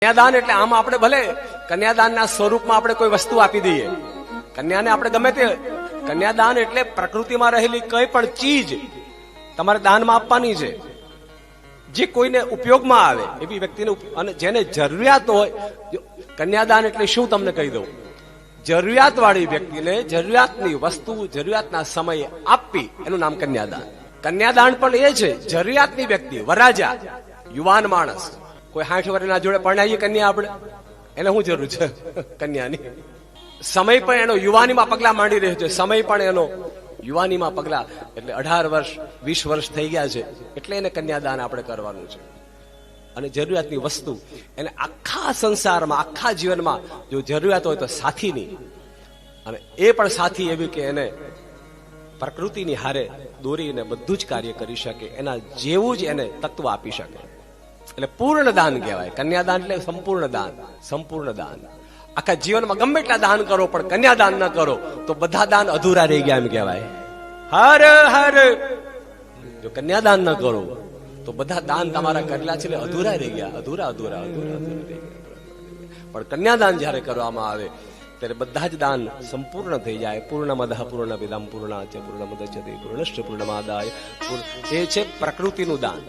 કન્યાદાન એટલે આમ આપણે ભલે કન્યાદાનના સ્વરૂપમાં આપણે કોઈ વસ્તુ આપી દઈએ, કન્યાને આપણે ગમે તે, કન્યાદાન એટલે પ્રકૃતિમાં રહેલી કઈ પણ ચીજ તમારે દાનમાં આપવાની છે, જે કોઈને ઉપયોગમાં આવે એવી વ્યક્તિને, અને જેને જરૂરિયાત હોય. કન્યાદાન એટલે શું તમને કહી દઉં, જરૂરિયાત વાળી વ્યક્તિને જરૂરિયાતની વસ્તુ જરૂરિયાતના સમયે આપવી, એનું નામ કન્યાદાન. કન્યાદાન પણ એ છે, જરૂરિયાતની વ્યક્તિ, વરાજા, યુવાન માણસ, કોઈ 60 વર્ષના જોડે પરણાવીએ કન્યા આપણે, એને શું જરૂર છે કન્યાની? સમય પણ એનો યુવાનીમાં પગલા માંડી રહ્યો છે, સમય પણ એનો યુવાનીમાં પગલા, એટલે 18 વર્ષ 20 વર્ષ થઈ ગયા છે, એટલે એને કન્યાદાન આપણે કરવાનું છે. અને જરૂરિયાતની વસ્તુ એને આખા સંસારમાં, આખા જીવનમાં જો જરૂરિયાત હોય તો સાથીની, અને એ પણ સાથી એવી કે એને પ્રકૃતિની હારે દોરીને બધું જ કાર્ય કરી શકે, એના જેવું જ એને તત્વ આપી શકે, એટલે પૂર્ણ દાન કહેવાય. કન્યાદાન એટલે સંપૂર્ણ દાન, સંપૂર્ણ દાન. આખા જીવનમાં ગમે એટલા દાન કરો પણ કન્યાદાન ન કરો તો બધા દાન અધૂરા રહી ગયા એમ કહેવાય. હર હર, જો કન્યાદાન ન કરો તો બધા દાન તમારા કરેલા છે અધૂરા રહી ગયા, અધૂરા અધૂરા અધૂરા અધૂરા રહી ગયા. પણ કન્યાદાન જયારે કરવામાં આવે ત્યારે બધા જ દાન સંપૂર્ણ થઈ જાય. પૂર્ણમદઃ પૂર્ણમિદં પૂર્ણાચ પૂર્ણમુદચ્યતે પૂર્ણશ્ચ પૂર્ણમાદાય. એ છે પ્રકૃતિનું દાન.